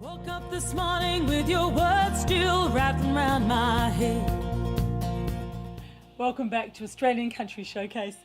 Woke up this morning with your words still wrapped around my head. Welcome back to Australian Country Showcase.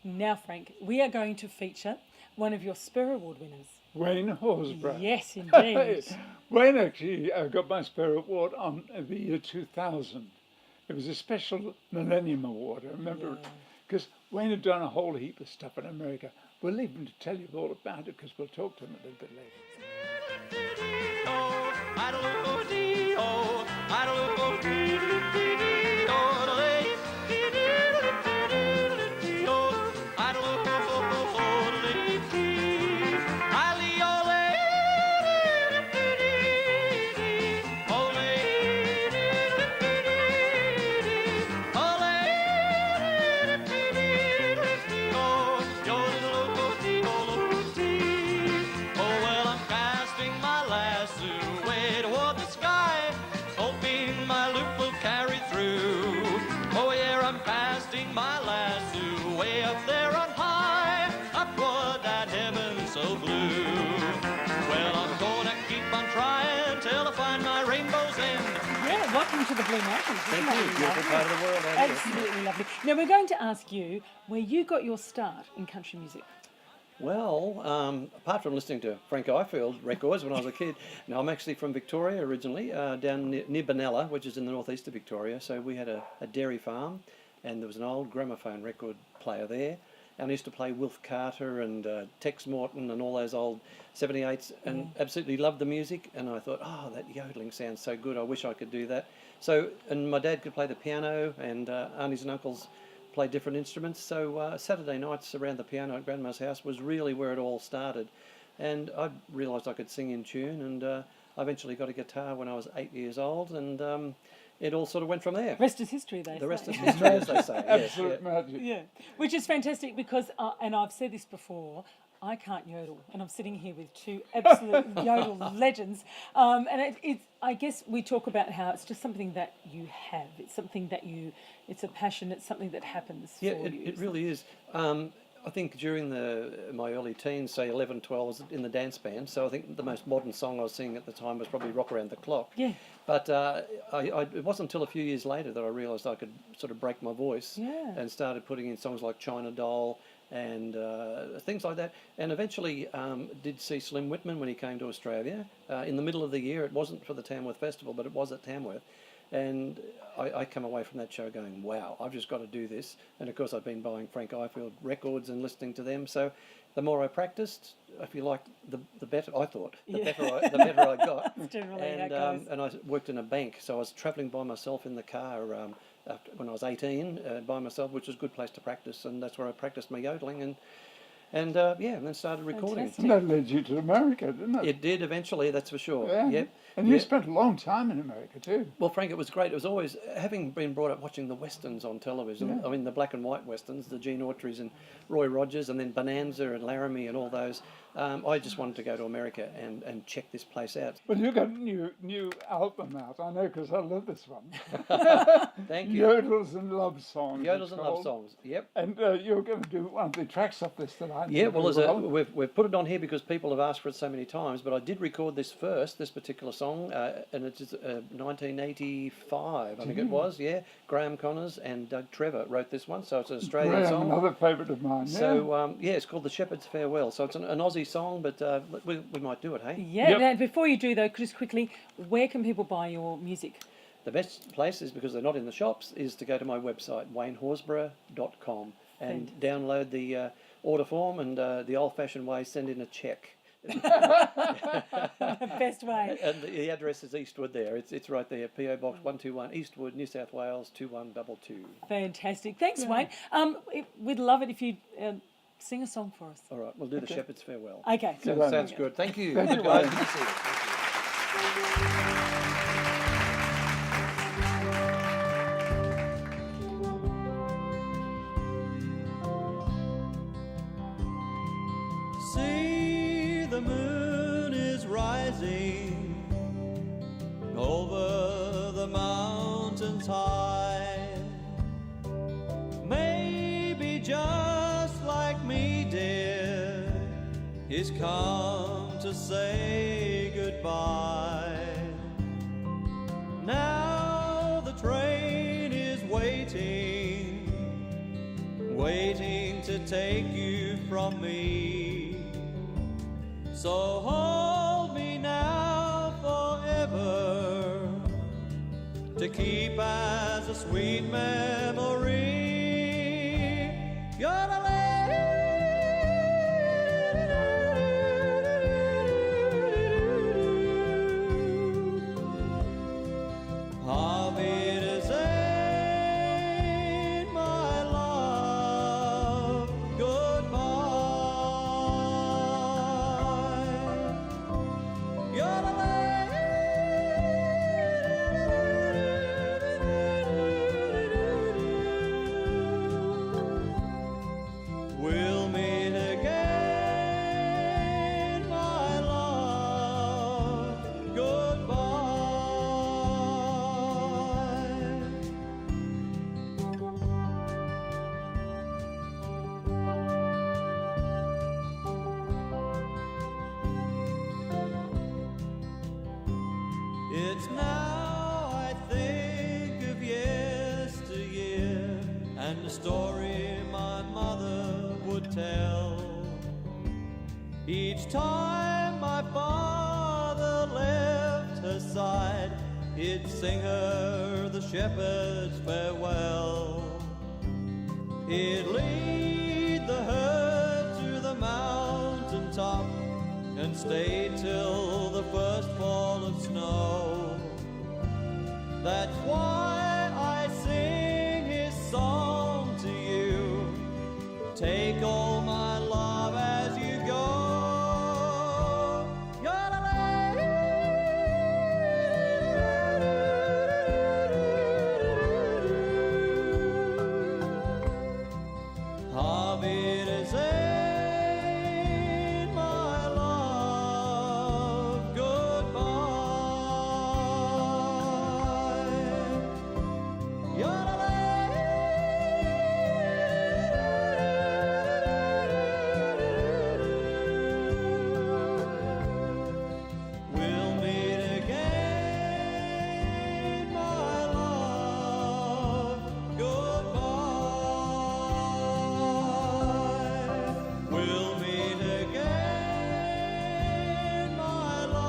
Now, Frank, we are going to feature one of your Spur Award winners. Wayne Horsburgh. Yes, indeed. Wayne actually got my Spur Award on the year 2000. It was a special Millennium Award, I remember it. Because Wayne had done a whole heap of stuff in America. We'll leave him to tell you all about it because we'll talk to him a little bit later. Welcome to the Blue Mountains. Thank you. Beautiful part of the world. Absolutely lovely. Now, we're going to ask you where you got your start in country music. Well, apart from listening to Frank Ifield records when I was a kid, no, I'm actually from Victoria originally, down near Benalla, which is in the northeast of Victoria. So we had a dairy farm, and there was an old gramophone record player there. And I used to play Wilf Carter and Tex Morton and all those old 78s and absolutely loved the music. And I thought, oh, that yodeling sounds so good. I wish I could do that. So, and my dad could play the piano and aunties and uncles played different instruments. So Saturday nights around the piano at Grandma's house was really where it all started. And I realised I could sing in tune, and I eventually got a guitar when I was 8 years old, and it all sort of went from there. Rest is history, they say. The rest is history, as they say. Absolute magic. Yeah, which is fantastic because, and I've said this before, I can't yodel, and I'm sitting here with two absolute yodel legends. And I guess we talk about how it's just something that you have. It's something that it's a passion. It's something that happens for you. Yeah, it really is. I think during my early teens, say 11, 12, I was in the dance band. So I think the most modern song I was singing at the time was probably Rock Around the Clock. Yeah. But it wasn't until a few years later that I realised I could sort of break my voice and started putting in songs like China Doll and things like that. And eventually did see Slim Whitman when he came to Australia. In the middle of the year, it wasn't for the Tamworth Festival, but it was at Tamworth. And I come away from that show going, wow, I've just got to do this. And of course, I've been buying Frank Ifield records and listening to them. So the more I practiced, if you like, the better I thought, the better I got. That's generally how it goes. And I worked in a bank, so I was travelling by myself in the car when I was 18 by myself, which was a good place to practice. And that's where I practiced my yodeling and then started recording. Fantastic. And that led you to America, didn't it? It did eventually, that's for sure. Yeah. Yep. And you spent a long time in America too. Well, Frank, it was great. It was always, having been brought up watching the westerns on television, I mean the black and white westerns, the Gene Autry's and Roy Rogers, and then Bonanza and Laramie and all those, I just wanted to go to America and check this place out. Well, you got a new album out, I know, because I love this one. Thank you. Yodels and Love Songs. Yodels and Love Songs, yep. And you're going to do one of the tracks off this that I know. Yeah, well, very we've put it on here because people have asked for it so many times, but I did record this particular song, and it's 1985, I think it was, yeah. Graham Connors and Doug Trevor wrote this one, so it's an Australian song. Another favourite of mine, yeah. So, it's called The Shepherd's Farewell. So it's an Aussie song, but we might do it, hey? Yeah, Now, before you do though, just quickly, where can people buy your music? The best place is, because they're not in the shops, is to go to my website, waynehorsburgh.com, and download the order form, and the old-fashioned way, send in a cheque. Best way. And the address is Eastwood there. It's right there, PO Box 121, Eastwood, New South Wales 21222. Fantastic. Thanks, Wayne. We'd love it if you sing a song for us. All right, we'll do The Shepherd's Farewell. Okay. Sounds good. Thank you. Thank you, guys. Wayne. Good to see you. See, the moon is rising over the mountains high. Maybe just like me, dear, he's come to say goodbye. take you from me. So hold me now forever, to keep as a sweet memory. You're the Auf Wiedersehen, my love, goodbye. You're the we'll meet again, my love, goodbye. It's now I think of yesteryear and the story my mother would tell. Each time my father left her side, he'd sing her the shepherd's farewell. He'd lead the herd to the mountain top and stay till the first fall of snow. That's why I sing his song to you. Take all my love as you go. Auf Wiedersehen, my love, goodbye. We'll meet again, my love, goodbye. We'll meet again, my love,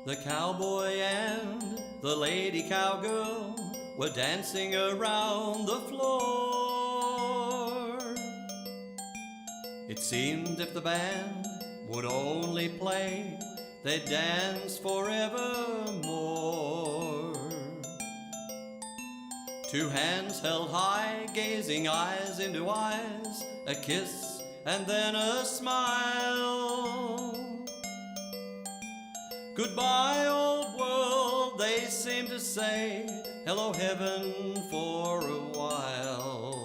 The cowboy and the lady cowgirl were dancing around the floor. It seemed if the band would only play, they'd dance forevermore. Two hands held high, gazing eyes into eyes, a kiss and then a smile. Goodbye, old world, they seem to say, hello, heaven, for a while.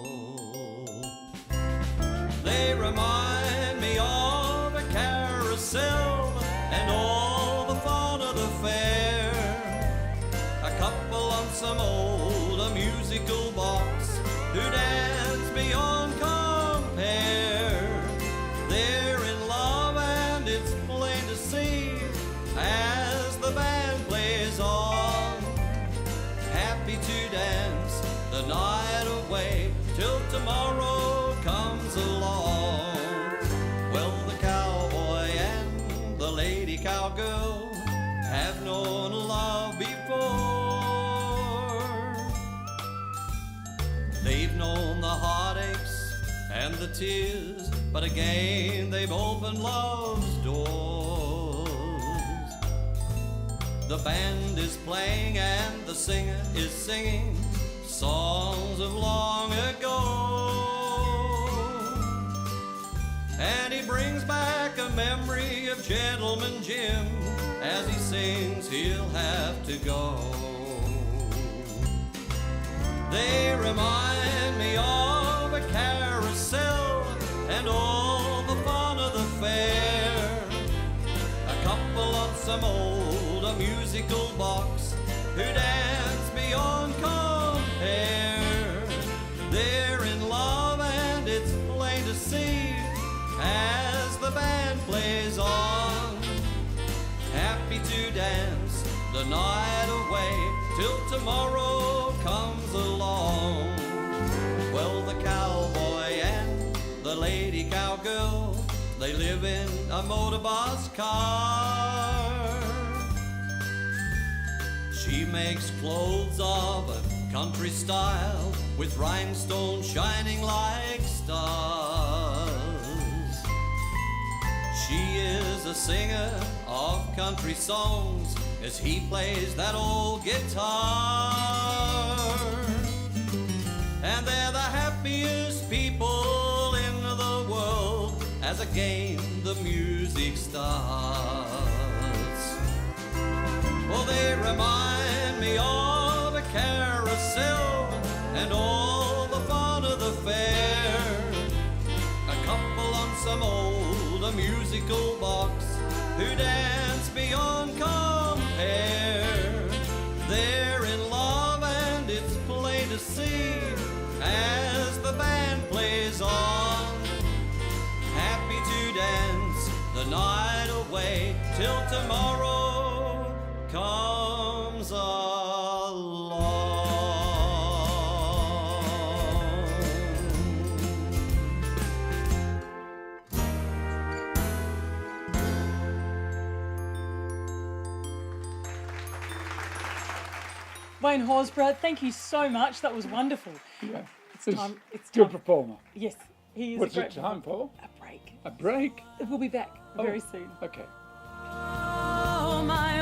They remind me of a carousel and all the fun of the fair. A couple on some old musical box who dance beyond compare. They're in love and it's plain to see as the band plays on, happy to dance the night away till tomorrow comes along. Well, the cowboy and the lady cowgirl have known love before. They've known the heartaches and the tears, but again they've opened love's doors. The band is playing and the singer is singing songs of long ago. And he brings back a memory of Gentleman Jim. As he sings, he'll have to go. They remind me of a carousel and all the fun of the fair. A couple on some old musical box, who dance beyond compare. They're in love and it's plain to see as the band plays on. Happy to dance the night away till tomorrow comes along. Well, the cowboy and the lady cowgirl, they live in a motor bus car. She makes clothes of a country style with rhinestones shining like stars. She is a singer of country songs as he plays that old guitar. And they're the happiest people in the world as again the music starts. Well, they remind me of a carousel and all the fun of the fair. A couple on some old musical box who dance beyond compare. They're in love and it's plain to see as the band plays on. Happy to dance the night away till tomorrow comes along. Wayne Horsburgh, thank you so much. That was wonderful. Yeah. It's He's time. It's good time. performer. Yes, he is. What's a great it time for? A break. A break? We'll be back very soon. Okay. Oh, my